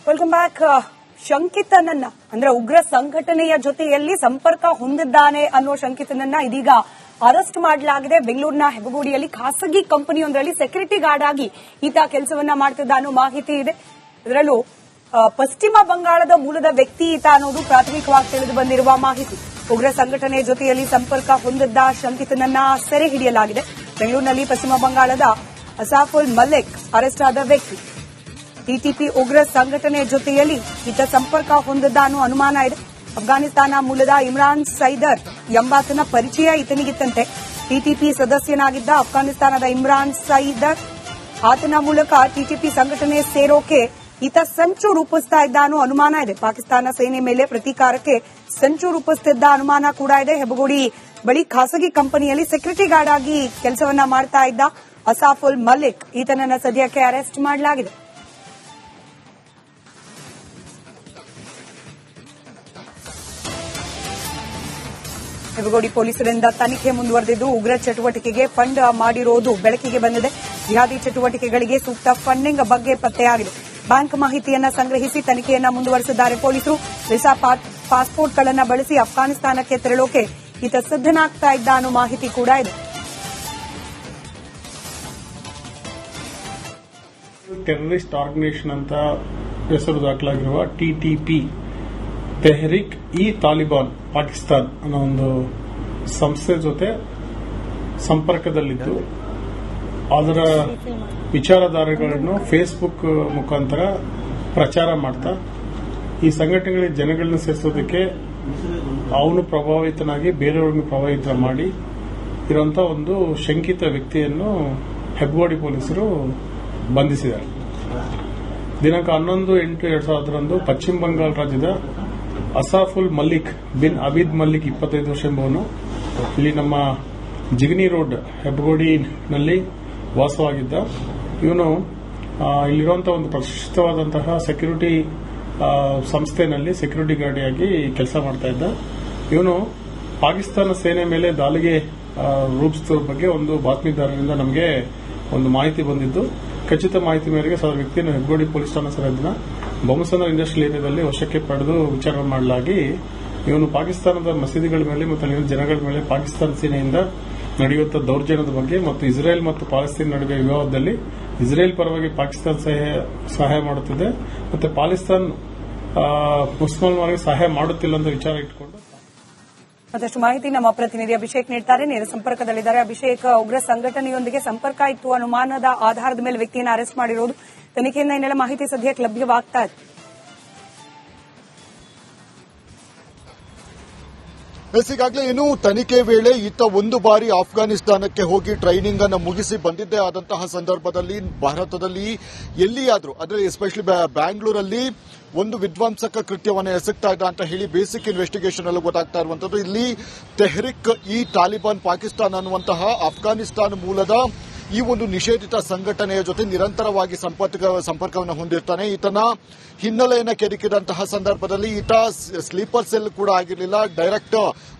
Welcome back. ಶಂಕಿತನನ್ನ ಅಂದ್ರೆ ಉಗ್ರ ಸಂಘಟನೆಯ ಜೊತೆಯಲ್ಲಿ ಸಂಪರ್ಕ ಹೊಂದಿದ್ದಾನೆ ಅನ್ನೋ ಶಂಕಿತನನ್ನ ಇದೀಗ ಅರೆಸ್ಟ್ ಮಾಡಲಾಗಿದೆ. ಬೆಂಗಳೂರಿನ ಹೆಬ್ಬಗೋಡಿಯಲ್ಲಿ ಖಾಸಗಿ ಕಂಪನಿಯೊಂದರಲ್ಲಿ ಸೆಕ್ಯೂರಿಟಿ ಗಾರ್ಡ್ ಆಗಿ ಈತ ಕೆಲಸವನ್ನ ಮಾಡ್ತಿದ್ದ ಅನ್ನೋ ಮಾಹಿತಿ ಇದೆ. ಇದರಲ್ಲೂ ಪಶ್ಚಿಮ ಬಂಗಾಳದ ಮೂಲದ ವ್ಯಕ್ತಿ ಈತ ಅನ್ನೋದು ಪ್ರಾಥಮಿಕವಾಗಿ ತಿಳಿದು ಬಂದಿರುವ ಮಾಹಿತಿ. ಉಗ್ರ ಸಂಘಟನೆ ಜೊತೆಯಲ್ಲಿ ಸಂಪರ್ಕ ಹೊಂದಿದ್ದ ಶಂಕಿತನನ್ನ ಸೆರೆ ಹಿಡಿಯಲಾಗಿದೆ. ಬೆಂಗಳೂರಿನಲ್ಲಿ ಪಶ್ಚಿಮ ಬಂಗಾಳದ ಅಸಾಫುಲ್ ಮಲ್ಲಿಕ್ ಅರೆಸ್ಟ್ ಆದ ವ್ಯಕ್ತಿ. ಟಿಟಿಪಿ ಉಗ್ರ ಸಂಘಟನೆ ಜೊತೆಯಲ್ಲಿ ಈತ ಸಂಪರ್ಕ ಹೊಂದಿದ್ದ ಅನ್ನೋ ಅನುಮಾನ ಇದೆ. ಅಫ್ಘಾನಿಸ್ತಾನ ಮೂಲದ ಇಮ್ರಾನ್ ಸೈದರ್ ಎಂಬಾತನ ಪರಿಚಯ ಈತನಿಗಿತ್ತಂತೆ. ಟಿಟಿಪಿ ಸದಸ್ಯನಾಗಿದ್ದ ಅಫ್ಘಾನಿಸ್ತಾನದ ಇಮ್ರಾನ್ ಸೈದರ್ ಆತನ ಮೂಲಕ ಟಿಟಿಪಿ ಸಂಘಟನೆ ಸೇರೋಕೆ ಈತ ಸಂಚು ರೂಪಿಸ್ತಾ ಇದ್ದ ಅನ್ನೋ ಅನುಮಾನ ಇದೆ. ಪಾಕಿಸ್ತಾನ ಸೇನೆ ಮೇಲೆ ಪ್ರತೀಕಾರಕ್ಕೆ ಸಂಚು ರೂಪಿಸುತ್ತಿದ್ದ ಅನುಮಾನ ಕೂಡ ಇದೆ. ಹೆಬ್ಬಗೋಡಿ ಬಳಿ ಖಾಸಗಿ ಕಂಪನಿಯಲ್ಲಿ ಸೆಕ್ಯೂರಿಟಿ ಗಾರ್ಡ್ ಆಗಿ ಕೆಲಸವನ್ನ ಮಾಡ್ತಾ ಇದ್ದ ಅಸಾಫುಲ್ ಮಲ್ಲಿಕ್ ಈತನನ್ನ ಸದ್ಯಕ್ಕೆ ಅರೆಸ್ಟ್ ಮಾಡಲಾಗಿದೆ. ಹೆಬ್ಬಗೋಡಿ ಪೊಲೀಸರಿಂದ ತನಿಖೆ ಮುಂದುವರೆದಿದ್ದು ಉಗ್ರ ಚಟುವಟಿಕೆಗೆ ಫಂಡ್ ಮಾಡಿರುವುದು ಬೆಳಕಿಗೆ ಬಂದಿದೆ. ಜಿಹಾದಿ ಚಟುವಟಿಕೆಗಳಿಗೆ ಸೂಕ್ತ ಫಂಡಿಂಗ್ ಬಗ್ಗೆ ಪತ್ತೆಯಾಗಿದೆ. ಬ್ಯಾಂಕ್ ಮಾಹಿತಿಯನ್ನ ಸಂಗ್ರಹಿಸಿ ತನಿಖೆಯನ್ನ ಮುಂದುವರೆಸಿದ್ದಾರೆ ಪೊಲೀಸರು. ವಿಸಾ ಪಾಸ್ಪೋರ್ಟ್ಗಳನ್ನು ಬಳಸಿ ಅಫ್ಘಾನಿಸ್ತಾನಕ್ಕೆ ತೆರಳೋಕೆ ಈತ ಸಿದ್ದನಾಗ್ತಾ ಇದ್ದ ಅನ್ನೋ ಮಾಹಿತಿ ಕೂಡ ಇದೆ. ಟೆರರಿಸ್ಟ್ ಆರ್ಗನೈಸೇಷನ್ ಅಂತ ಹೆಸರು ದಾಖಲಾಗಿರುವ ಟಿಟಿಪಿ ತೆಹರಿಕ್ ಇ ತಾಲಿಬಾನ್ ಪಾಕಿಸ್ತಾನ್ ಅನ್ನೋ ಒಂದು ಸಂಸ್ಥೆ ಜೊತೆ ಸಂಪರ್ಕದಲ್ಲಿದ್ದು ಅದರ ವಿಚಾರಧಾರೆಗಳನ್ನು ಫೇಸ್ಬುಕ್ ಮುಖಾಂತರ ಪ್ರಚಾರ ಮಾಡ್ತಾ ಈ ಸಂಘಟನೆಗಳಿಗೆ ಜನಗಳನ್ನ ಸೇರಿಸೋದಕ್ಕೆ ಅವನು ಪ್ರಭಾವಿತನಾಗಿ ಬೇರೆಯವ್ರನ್ನ ಪ್ರಭಾವಿತ ಮಾಡಿ ಇರುವಂತಹ ಒಂದು ಶಂಕಿತ ವ್ಯಕ್ತಿಯನ್ನು ಹೆಬ್ಬಗೋಡಿ ಪೊಲೀಸರು ಬಂಧಿಸಿದ್ದಾರೆ. ದಿನಾಂಕ 11/8/2000 ಪಶ್ಚಿಮ ಬಂಗಾಳ ರಾಜ್ಯದ ಅಸಾಫುಲ್ ಮಲ್ಲಿಕ್ ಬಿನ್ ಅಬೀದ್ ಮಲ್ಲಿಕ್ 25 ವರ್ಷ ಎಂಬುವನು ಇಲ್ಲಿ ನಮ್ಮ ಜಿಗನಿ ರೋಡ್ ಹೆಬ್ಬಗೋಡಿನಲ್ಲಿ ವಾಸವಾಗಿದ್ದ. ಇವನು ಇಲ್ಲಿರುವಂತಹ ಒಂದು ಪ್ರತಿಷ್ಠಿತವಾದಂತಹ ಸೆಕ್ಯೂರಿಟಿ ಸಂಸ್ಥೆನಲ್ಲಿ ಸೆಕ್ಯೂರಿಟಿ ಗಾರ್ಡಿಯಾಗಿ ಕೆಲಸ ಮಾಡ್ತಾ ಇದ್ದ. ಇವನು ಪಾಕಿಸ್ತಾನ ಸೇನೆ ಮೇಲೆ ದಾಳಿಗೆ ರೂಪಿಸಿದ ಬಗ್ಗೆ ಒಂದು ಬಾತ್ಮೀದಾರರಿಂದ ನಮಗೆ ಒಂದು ಮಾಹಿತಿ ಬಂದಿದ್ದು, ಖಚಿತ ಮಾಹಿತಿ ಮೇರೆಗೆ ವ್ಯಕ್ತಿಯನ್ನು ಹೆಬ್ಬಗೋಡಿ ಪೊಲೀಸ್ ಠಾಣಾ ಸರಹದ್ದಿನ ಬೊಮ್ಮಸಂದ್ರ ಇಂಡಸ್ಟ್ರಿಯಲ್ ಏರಿಯಾದಲ್ಲಿ ವಶಕ್ಕೆ ಪಡೆದು ವಿಚಾರಣೆ ಮಾಡಲಾಗಿ ಇವನು ಪಾಕಿಸ್ತಾನದ ಮಸೀದಿಗಳ ಮೇಲೆ ಮತ್ತು ಅಲ್ಲಿನ ಜನಗಳ ಮೇಲೆ ಪಾಕಿಸ್ತಾನ ಸೇನೆಯಿಂದ ನಡೆಯುವಂತಹ ದೌರ್ಜನ್ಯದ ಬಗ್ಗೆ ಮತ್ತು ಇಸ್ರೇಲ್ ಮತ್ತು ಪಾಲೆಸ್ತೇನ್ ನಡುವೆ ವಿವಾದದಲ್ಲಿ ಇಸ್ರೇಲ್ ಪರವಾಗಿ ಪಾಕಿಸ್ತಾನ ಸಹಾಯ ಮಾಡುತ್ತಿದೆ ಮತ್ತು ಪಾಕಿಸ್ತಾನ ಮುಸಲ್ಮಾನರಿಗೆ ಸಹಾಯ ಮಾಡುತ್ತಿಲ್ಲ ಅಂತ ವಿಚಾರ ಇಟ್ಟುಕೊಂಡು ಮತ್ತಷ್ಟು ಮಾಹಿತಿ ನಮ್ಮ ಪ್ರತಿನಿಧಿ ಅಭಿಷೇಕ್ ನೀಡುತ್ತಾರೆ. ನೇರ ಸಂಪರ್ಕದಲ್ಲಿದ್ದಾರೆ. ಅಭಿಷೇಕ್, ಉಗ್ರ ಸಂಘಟನೆಯೊಂದಿಗೆ ಸಂಪರ್ಕ ಇತ್ತು ಅನುಮಾನದ ಆಧಾರದ ಮೇಲೆ ವ್ಯಕ್ತಿಯನ್ನು ಅರೆಸ್ಟ್ ಮಾಡಿರುವುದು, ತನಿಖೆಯಿಂದ ಇನ್ನೆಲ್ಲ ಮಾಹಿತಿ ಸದ್ಯಕ್ಕೆ ಲಭ್ಯವಾಗ್ತಾ ಇದೆ. ಈಗಾಗಲೇ ಇನ್ನು ತನಿಖೆ ವೇಳೆ ಈತ ಒಂದು ಬಾರಿ ಆಫ್ಘಾನಿಸ್ತಾನಕ್ಕೆ ಹೋಗಿ ಟ್ರೈನಿಂಗ್ ಅನ್ನು ಮುಗಿಸಿ ಬಂದಿದ್ದೇ ಆದಂತಹ ಸಂದರ್ಭದಲ್ಲಿ ಭಾರತದಲ್ಲಿ ಎಲ್ಲಿಯಾದರೂ ಅಂದ್ರೆ ಎಸ್ಪೆಷಲಿ ಬ್ಯಾಂಗ್ಳೂರಲ್ಲಿ ಒಂದು ವಿಧ್ವಂಸಕ ಕೃತ್ಯವನ್ನು ಎಸಗ್ತಾ ಇದ್ದ ಅಂತ ಹೇಳಿ ಬೇಸಿಕ್ ಇನ್ವೆಸ್ಟಿಗೇಷನ್ ಅಲ್ಲಿ ಗೊತ್ತಾಗ್ತಾ ಇರುವಂತದ್ದು. ಇಲ್ಲಿ ತೆಹರಿಕ್ ಇ ತಾಲಿಬಾನ್ ಪಾಕಿಸ್ತಾನ ಅನ್ನುವಂತಹ ಅಫ್ಘಾನಿಸ್ತಾನ ಮೂಲದ ಈ ಒಂದು ನಿಷೇಧಿತ ಸಂಘಟನೆಯ ಜೊತೆ ನಿರಂತರವಾಗಿ ಸಂಪರ್ಕವನ್ನು ಹೊಂದಿರ್ತಾನೆ. ಈತನ ಹಿನ್ನೆಲೆಯನ್ನು ಕೆದಕಿದಂತಹ ಸಂದರ್ಭದಲ್ಲಿ ಈತ ಸ್ಲೀಪರ್ ಸೆಲ್ ಕೂಡ ಆಗಿರಲಿಲ್ಲ. ಡೈರೆಕ್ಟ್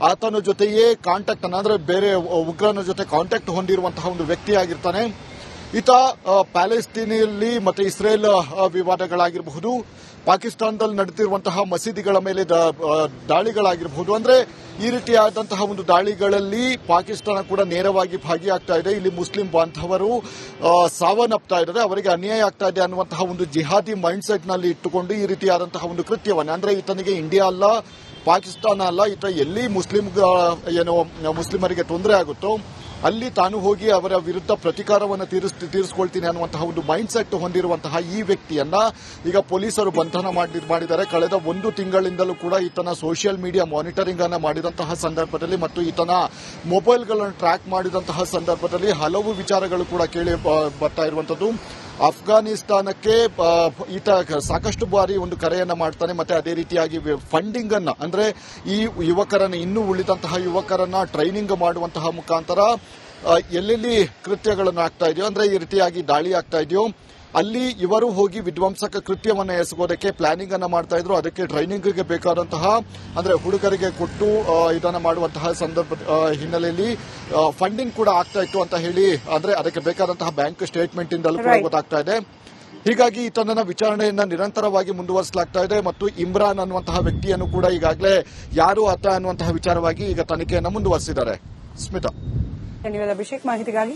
ಆತನ ಜೊತೆಯೇ ಕಾಂಟ್ಯಾಕ್ಟ್ ಅಂದ್ರೆ ಬೇರೆ ಉಗ್ರನ ಜೊತೆ ಕಾಂಟ್ಯಾಕ್ಟ್ ಹೊಂದಿರುವಂತಹ ಒಂದು ವ್ಯಕ್ತಿಯಾಗಿರ್ತಾನೆ. ಈತ ಪ್ಯಾಲೆಸ್ತೀನಿಯಲ್ಲಿ ಮತ್ತೆ ಇಸ್ರೇಲ್ ವಿವಾದಗಳಾಗಿರಬಹುದು, ಪಾಕಿಸ್ತಾನದಲ್ಲಿ ನಡೆದಿರುವಂತಹ ಮಸೀದಿಗಳ ಮೇಲೆ ದಾಳಿಗಳಾಗಿರಬಹುದು, ಅಂದ್ರೆ ಈ ರೀತಿಯಾದಂತಹ ಒಂದು ದಾಳಿಗಳಲ್ಲಿ ಪಾಕಿಸ್ತಾನ ಕೂಡ ನೇರವಾಗಿ ಭಾಗಿಯಾಗ್ತಾ ಇದೆ. ಇಲ್ಲಿ ಮುಸ್ಲಿಂ ಬಾಂಧವರು ಸಾವನ್ನಪ್ತಾ ಇದ್ದಾರೆ, ಅವರಿಗೆ ಅನ್ಯಾಯ ಆಗ್ತಾ ಇದೆ ಅನ್ನುವಂತಹ ಒಂದು ಜಿಹಾದಿ ಮೈಂಡ್ ಸೆಟ್ ನಲ್ಲಿ ಇಟ್ಟುಕೊಂಡು ಈ ರೀತಿಯಾದಂತಹ ಒಂದು ಕೃತ್ಯವನ್ನ ಅಂದ್ರೆ ಈತನಿಗೆ ಇಂಡಿಯಾ ಅಲ್ಲ ಪಾಕಿಸ್ತಾನ ಅಲ್ಲ, ಈತ ಎಲ್ಲಿ ಮುಸ್ಲಿಮರಿಗೆ ತೊಂದರೆ ಆಗುತ್ತೋ ಅಲ್ಲಿ ತಾನು ಹೋಗಿ ಅವರ ವಿರುದ್ಧ ಪ್ರತೀಕಾರವನ್ನು ತೀರಿಸಿಕೊಳ್ತೀನಿ ಅನ್ನುವಂತಹ ಒಂದು ಮೈಂಡ್ ಸೆಟ್ ಹೊಂದಿರುವಂತಹ ಈ ವ್ಯಕ್ತಿಯನ್ನ ಈಗ ಪೊಲೀಸರು ಬಂಧನ ಮಾಡಿದ್ದಾರೆ. ಕಳೆದ 1 ತಿಂಗಳಿಂದಲೂ ಕೂಡ ಈತನ ಸೋಷಿಯಲ್ ಮೀಡಿಯಾ ಮಾನಿಟರಿಂಗ್ ಅನ್ನು ಮಾಡಿದಂತಹ ಸಂದರ್ಭದಲ್ಲಿ ಮತ್ತು ಈತನ ಮೊಬೈಲ್ಗಳನ್ನು ಟ್ರ್ಯಾಕ್ ಮಾಡಿದಂತಹ ಸಂದರ್ಭದಲ್ಲಿ ಹಲವು ವಿಚಾರಗಳು ಕೂಡ ಕೇಳಿ ಬರ್ತಾ ಇರುವಂತದ್ದು. ಅಫ್ಘಾನಿಸ್ತಾನಕ್ಕೆ ಈತ ಸಾಕಷ್ಟು ಬಾರಿ ಒಂದು ಕರೆಯನ್ನ ಮಾಡ್ತಾನೆ ಮತ್ತೆ ಅದೇ ರೀತಿಯಾಗಿ ಫಂಡಿಂಗ್ ಅನ್ನ ಅಂದ್ರೆ ಈ ಯುವಕರನ್ನ ಇನ್ನೂ ಉಳಿದಂತಹ ಯುವಕರನ್ನ ಟ್ರೈನಿಂಗ್ ಮಾಡುವಂತಹ ಮುಖಾಂತರ ಎಲ್ಲೆಲ್ಲಿ ಕೃತ್ಯಗಳನ್ನು ಆಗ್ತಾ ಇದೆಯೋ ಅಂದ್ರೆ ಈ ರೀತಿಯಾಗಿ ದಾಳಿ ಆಗ್ತಾ ಇದೆಯೋ ಅಲ್ಲಿ ಇವರು ಹೋಗಿ ವಿಧ್ವಂಸಕ ಕೃತ್ಯವನ್ನು ಎಸಗೋದಕ್ಕೆ ಪ್ಲಾನಿಂಗ್ ಅನ್ನ ಮಾಡ್ತಾ ಇದ್ರು. ಅದಕ್ಕೆ ಟ್ರೈನಿಂಗ್ಗೆ ಬೇಕಾದಂತಹ ಅಂದ್ರೆ ಹುಡುಗರಿಗೆ ಕೊಟ್ಟು ಇದನ್ನ ಮಾಡುವಂತಹ ಸಂದರ್ಭದ ಹಿನ್ನೆಲೆಯಲ್ಲಿ ಫಂಡಿಂಗ್ ಕೂಡ ಆಗ್ತಾ ಇತ್ತು ಅಂತ ಹೇಳಿ ಅಂದ್ರೆ ಅದಕ್ಕೆ ಬೇಕಾದಂತಹ ಬ್ಯಾಂಕ್ ಸ್ಟೇಟ್ಮೆಂಟ್ ಇಂದಲೂ ಕೂಡ ಗೊತ್ತಾಗ್ತಾ ಇದೆ. ಹೀಗಾಗಿ ಈತನನ್ನ ವಿಚಾರಣೆಯನ್ನ ನಿರಂತರವಾಗಿ ಮುಂದುವರಿಸಲಾಗ್ತಾ ಇದೆ ಮತ್ತು ಇಮ್ರಾನ್ ಅನ್ನುವಂತಹ ವ್ಯಕ್ತಿಯನ್ನು ಕೂಡ ಈಗಾಗಲೇ ಯಾರು ಆತ ಅನ್ನುವಂತಹ ವಿಚಾರವಾಗಿ ಈಗ ತನಿಖೆಯನ್ನು ಮುಂದುವರಿಸಿದ್ದಾರೆ. ಸ್ಮಿತಾ, ಧನ್ಯವಾದ ಅಭಿಷೇಕ್ ಮಾಹಿತಿಗಾಗಿ.